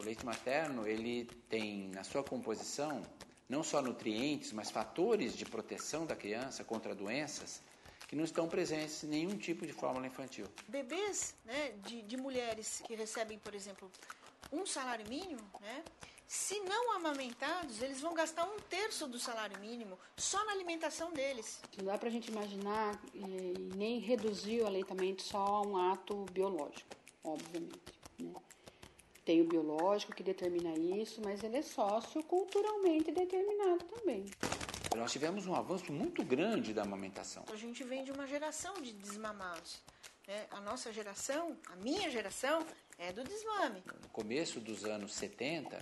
O leite materno, ele tem na sua composição não só nutrientes, mas fatores de proteção da criança contra doenças que não estão presentes em nenhum tipo de fórmula infantil. Bebês, né, de mulheres que recebem, por exemplo, um salário mínimo, né, se não amamentados, eles vão gastar 1/3 do salário mínimo só na alimentação deles. Não dá para a gente imaginar e nem reduzir o aleitamento só a um ato biológico, obviamente, né? Tem o biológico que determina isso, mas ele é socioculturalmente determinado também. Nós tivemos um avanço muito grande da amamentação. A gente vem de uma geração de desmamados. Né? A nossa geração, a minha geração, é do desmame. No começo dos anos 70,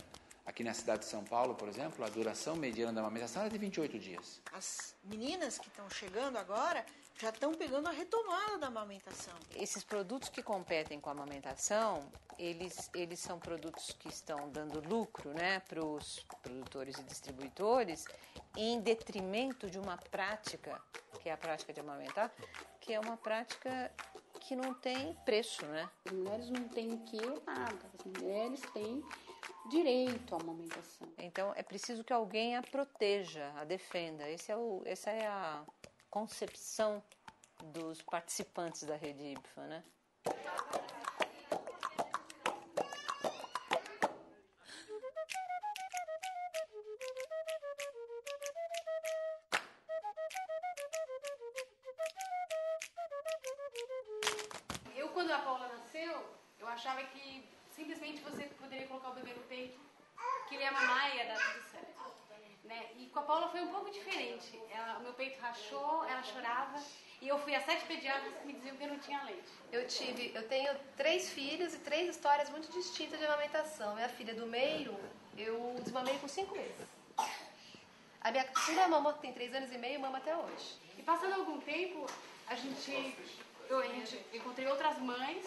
aqui na cidade de São Paulo, por exemplo, a duração mediana da amamentação era de 28 dias. As meninas que estão chegando agora já estão pegando a retomada da amamentação. Esses produtos que competem com a amamentação, eles são produtos que estão dando lucro, né, para os produtores e distribuidores, em detrimento de uma prática, que é a prática de amamentar, que é uma prática que não tem preço, né? As mulheres não têm que nada, as mulheres têm direito à amamentação. Então é preciso que alguém a proteja, a defenda. Essa é a concepção dos participantes da rede IBFA, né? Quando a Paula nasceu, eu achava que simplesmente você poderia colocar o bebê no peito, que ele ia mamar e ia dar tudo certo. Né? E com a Paula foi um pouco diferente. O meu peito rachou, ela chorava, e eu fui a 7 pediatras que me diziam que eu não tinha leite. Eu tenho 3 filhos e 3 histórias muito distintas de amamentação. Minha filha do meio, eu desmamei com 5 meses. A minha filha mamou, tem 3 anos e meio, mama até hoje. E passando algum tempo, eu encontrei outras mães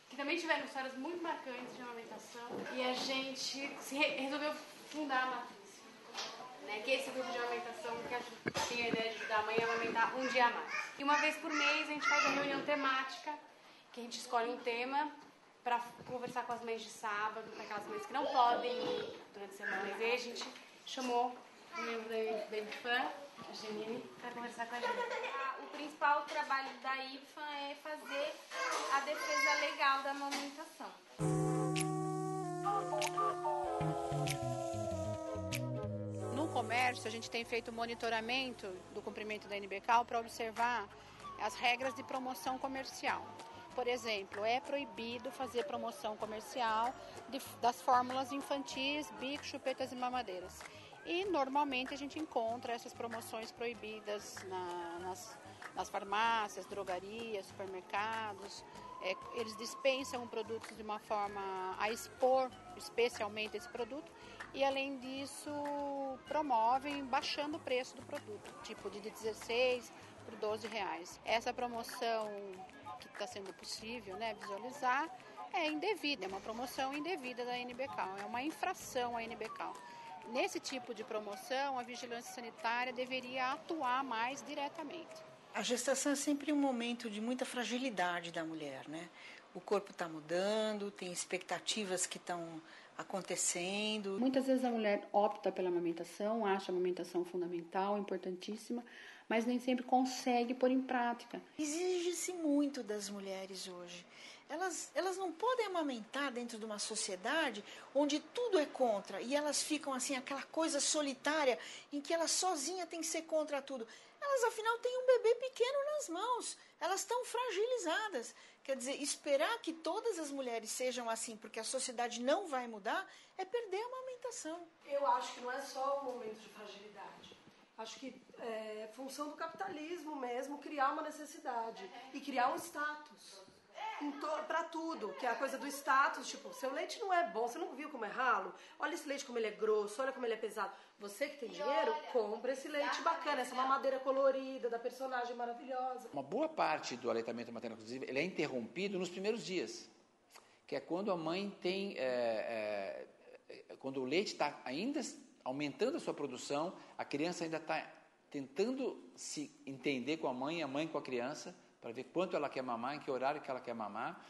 que também tiveram histórias muito marcantes de amamentação, e a gente resolveu fundar a Matriz, né, que é esse grupo de amamentação que tem a ideia de ajudar a mãe a amamentar um dia a mais. E uma vez por mês a gente faz uma reunião temática, que a gente escolhe um tema para conversar com as mães de sábado, para aquelas mães que não podem ir durante a semana. E aí a gente chamou um membro da IBFA, a Janine, para conversar com a gente. O principal trabalho da IBFA é fazer a defesa legal da amamentação. No comércio, a gente tem feito monitoramento do cumprimento da NBCAL para observar as regras de promoção comercial. Por exemplo, é proibido fazer promoção comercial das fórmulas infantis, bico, chupetas e mamadeiras. E normalmente a gente encontra essas promoções proibidas nas farmácias, drogarias, supermercados. Eles dispensam o produto de uma forma a expor especialmente esse produto e, além disso, promovem baixando o preço do produto, tipo de 16 por R$12. Essa promoção que está sendo possível, né, visualizar é indevida, é uma promoção indevida da NBCAL, é uma infração à NBCAL. Nesse tipo de promoção, a vigilância sanitária deveria atuar mais diretamente. A gestação é sempre um momento de muita fragilidade da mulher, né? O corpo está mudando, tem expectativas que estão acontecendo. Muitas vezes a mulher opta pela amamentação, acha a amamentação fundamental, importantíssima, mas nem sempre consegue pôr em prática. Exige-se muito das mulheres hoje. Elas não podem amamentar dentro de uma sociedade onde tudo é contra e elas ficam assim, aquela coisa solitária em que elas sozinhas têm que ser contra tudo. Elas afinal têm um bebê pequeno nas mãos, elas estão fragilizadas. Quer dizer, esperar que todas as mulheres sejam assim porque a sociedade não vai mudar é perder a amamentação. Eu acho que não é só um momento de fragilidade. Acho que é função do capitalismo mesmo criar uma necessidade e criar um status para tudo, que é a coisa do status, tipo, seu leite não é bom, você não viu como é ralo? Olha esse leite como ele é grosso, olha como ele é pesado. Você que tem dinheiro, compra esse leite bacana, essa mamadeira colorida da personagem maravilhosa. Uma boa parte do aleitamento materno, inclusive, ele é interrompido nos primeiros dias, que é quando a mãe tem, quando o leite está ainda aumentando a sua produção, a criança ainda está tentando se entender com a mãe com a criança, para ver quanto ela quer mamar, em que horário que ela quer mamar,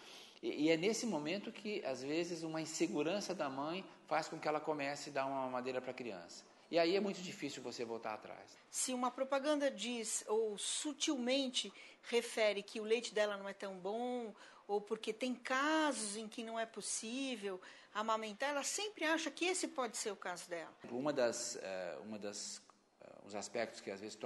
E é nesse momento que, às vezes, uma insegurança da mãe faz com que ela comece a dar uma mamadeira para a criança. E aí é muito difícil você voltar atrás. Se uma propaganda diz, ou sutilmente refere que o leite dela não é tão bom, ou porque tem casos em que não é possível amamentar, ela sempre acha que esse pode ser o caso dela. Os aspectos que às vezes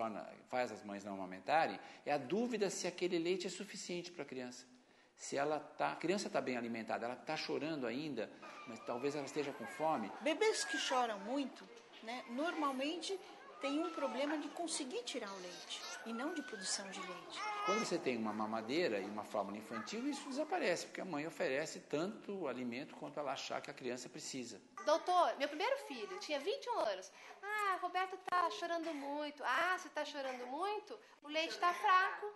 faz as mães não amamentarem é a dúvida se aquele leite é suficiente para a criança. Se a criança está bem alimentada, ela está chorando ainda, mas talvez ela esteja com fome. Bebês que choram muito, né, normalmente tem um problema de conseguir tirar o leite e não de produção de leite. Quando você tem uma mamadeira e uma fórmula infantil, isso desaparece, porque a mãe oferece tanto alimento quanto ela achar que a criança precisa. Doutor, meu primeiro filho tinha 21 anos. Ah, Roberto tá chorando muito. Ah, você tá chorando muito? O leite tá fraco.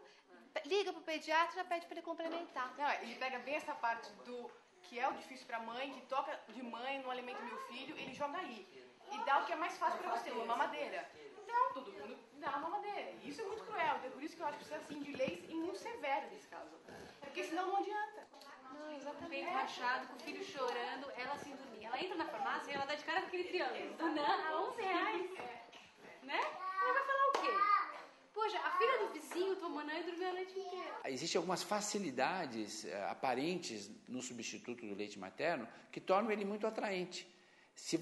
Liga pro pediatra e já pede para ele complementar. Não, ele pega bem essa parte do que é o difícil pra mãe, que toca de mãe no alimento do meu filho, ele joga ali. E dá o que é mais fácil pra você, uma mamadeira. Então, todo mundo dá uma mamadeira. E isso é muito cruel. Então, por isso que eu acho que precisa assim, de leis e muito severo nesse caso. Porque senão não adianta. Não, exatamente. Peito rachado, com o filho chorando, ela sem dormir. Ela entra na farmácia e ela dá de cara com aquele triângulo. Não, R$11. Né? Ela vai falar o quê? Poxa, a filha do vizinho tomou não e dormiu a noite inteira. Existem algumas facilidades aparentes no substituto do leite materno que tornam ele muito atraente. Se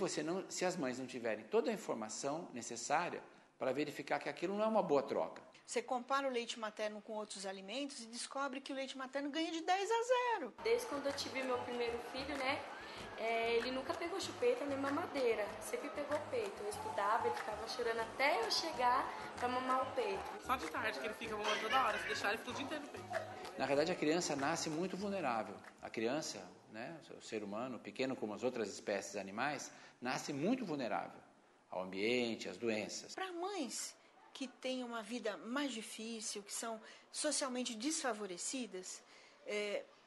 as mães não tiverem toda a informação necessária para verificar que aquilo não é uma boa troca. Você compara o leite materno com outros alimentos e descobre que o leite materno ganha de 10-0. Desde quando eu tive meu primeiro filho, né? Ele nunca pegou chupeta nem mamadeira, sempre pegou peito. Eu estudava, ele ficava chorando até eu chegar para mamar o peito. Só de tarde que ele fica mamando toda hora, se deixar ele fica o dia inteiro no peito. Na verdade, a criança nasce muito vulnerável. A criança, né, o ser humano, pequeno como as outras espécies animais, nasce muito vulnerável ao ambiente, às doenças. Para mães que têm uma vida mais difícil, que são socialmente desfavorecidas,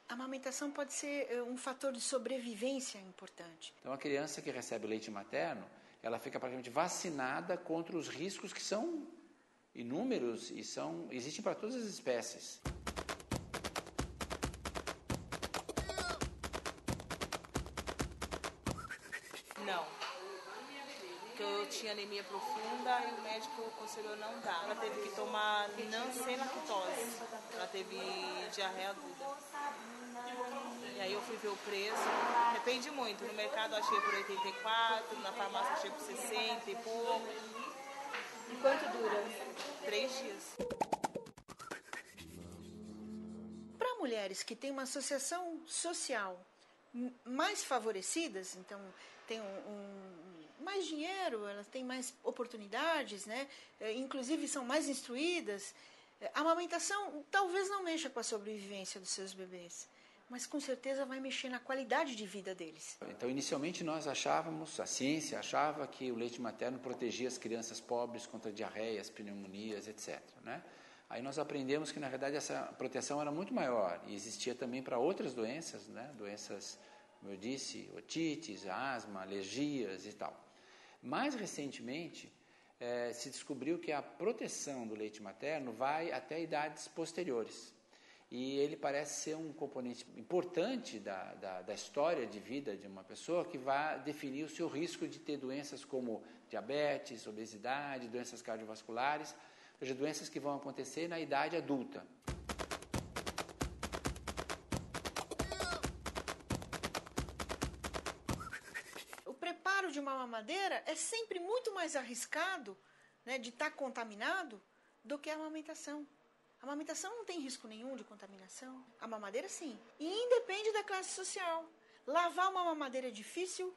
a amamentação pode ser um fator de sobrevivência importante. Então, a criança que recebe leite materno, ela fica praticamente vacinada contra os riscos que são inúmeros e existem para todas as espécies. Não. Porque eu tinha anemia profunda e o médico aconselhou não dar. Ela teve que tomar nansenlactose. Ela teve diarreia aguda. E aí eu fui ver o preço. Depende muito. No mercado eu achei por 84, na farmácia eu achei por 60 e pouco. E quanto dura? 3 dias. Para mulheres que têm uma associação social mais favorecidas, então tem mais dinheiro, elas têm mais oportunidades, né? Inclusive são mais instruídas, a amamentação talvez não mexa com a sobrevivência dos seus bebês, mas com certeza vai mexer na qualidade de vida deles. Então, inicialmente nós achávamos, a ciência achava que o leite materno protegia as crianças pobres contra diarreias, pneumonias, etc., né? Aí nós aprendemos que, na verdade, essa proteção era muito maior e existia também para outras doenças, né? Doenças, como eu disse, otites, asma, alergias e tal. Mais recentemente, se descobriu que a proteção do leite materno vai até idades posteriores. E ele parece ser um componente importante da história de vida de uma pessoa que vai definir o seu risco de ter doenças como diabetes, obesidade, doenças cardiovasculares, ou seja, doenças que vão acontecer na idade adulta. O preparo de uma mamadeira é sempre muito mais arriscado, né, de estar contaminado do que a amamentação. A amamentação não tem risco nenhum de contaminação. A mamadeira, sim. E independe da classe social. Lavar uma mamadeira é difícil,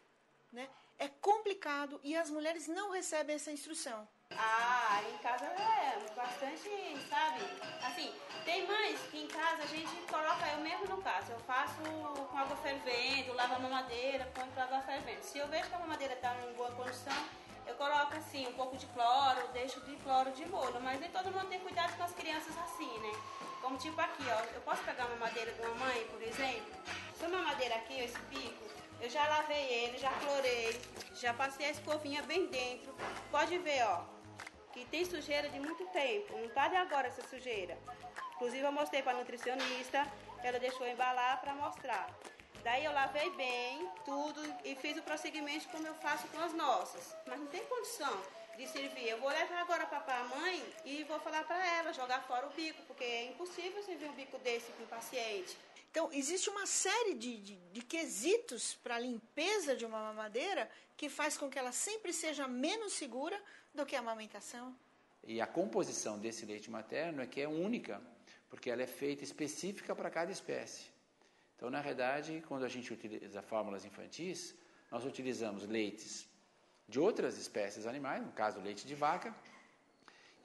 né? É complicado e as mulheres não recebem essa instrução. Ah, em casa é bastante, sabe? Assim, tem mães que em casa a gente coloca, eu mesmo no caso, eu faço com água fervendo, lavo a mamadeira, põe para água fervendo. Se eu vejo que a mamadeira está em boa condição, eu coloco assim, um pouco de cloro, deixo de cloro de molho, mas nem todo mundo tem cuidado com as crianças assim, né? Como tipo aqui, ó, eu posso pegar uma mamadeira de uma mãe, por exemplo? Essa mamadeira aqui, esse pico, eu já lavei ele, já clorei, já passei a escovinha bem dentro. Pode ver, ó, que tem sujeira de muito tempo, não tá de agora essa sujeira. Inclusive eu mostrei para a nutricionista, ela deixou embalar para mostrar. Daí eu lavei bem tudo e fiz o procedimento como eu faço com as nossas. Mas não tem condição de servir. Eu vou levar agora para a mãe e vou falar para ela jogar fora o bico, porque é impossível servir um bico desse para um paciente. Então, existe uma série de quesitos para a limpeza de uma mamadeira que faz com que ela sempre seja menos segura do que a amamentação. E a composição desse leite materno é que é única, porque ela é feita específica para cada espécie. Então, na realidade, quando a gente utiliza fórmulas infantis, nós utilizamos leites de outras espécies animais, no caso, leite de vaca,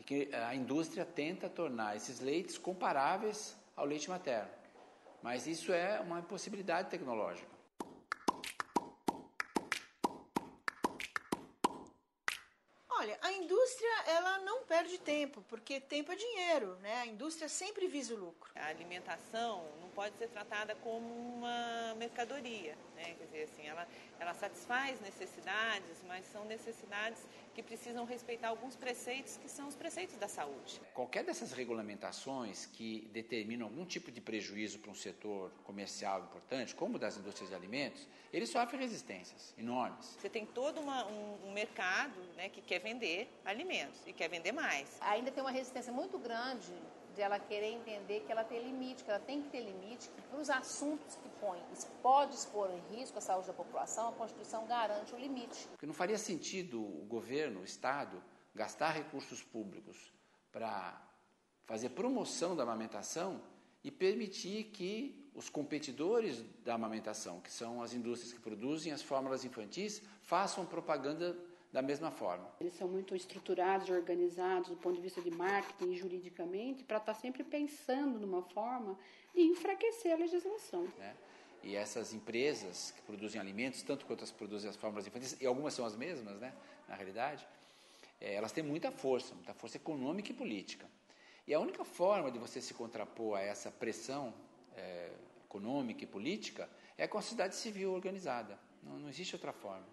e que a indústria tenta tornar esses leites comparáveis ao leite materno. Mas isso é uma impossibilidade tecnológica. Olha, a indústria ela não perde tempo, porque tempo é dinheiro, né? A indústria sempre visa o lucro. A alimentação não pode ser tratada como uma mercadoria, né? Quer dizer, assim, ela satisfaz necessidades, mas são necessidades que precisam respeitar alguns preceitos que são os preceitos da saúde. Qualquer dessas regulamentações que determinam algum tipo de prejuízo para um setor comercial importante, como o das indústrias de alimentos, ele sofre resistências enormes. Você tem todo um mercado, né, que quer vender alimentos e quer vender mais. Ainda tem uma resistência muito grande de ela querer entender que ela tem limite, que ela tem que ter limite, que para os assuntos que põe, pode expor em risco a saúde da população, a Constituição garante o limite. Porque não faria sentido o governo, o Estado, gastar recursos públicos para fazer promoção da amamentação e permitir que os competidores da amamentação, que são as indústrias que produzem as fórmulas infantis, façam propaganda da mesma forma. Eles são muito estruturados, organizados do ponto de vista de marketing e juridicamente para estar sempre pensando numa forma de enfraquecer a legislação. Né? E essas empresas que produzem alimentos, tanto quanto as que produzem as fórmulas infantis, e algumas são as mesmas, né, na realidade, elas têm muita força econômica e política. E a única forma de você se contrapor a essa pressão econômica e política é com a sociedade civil organizada. Não existe outra forma.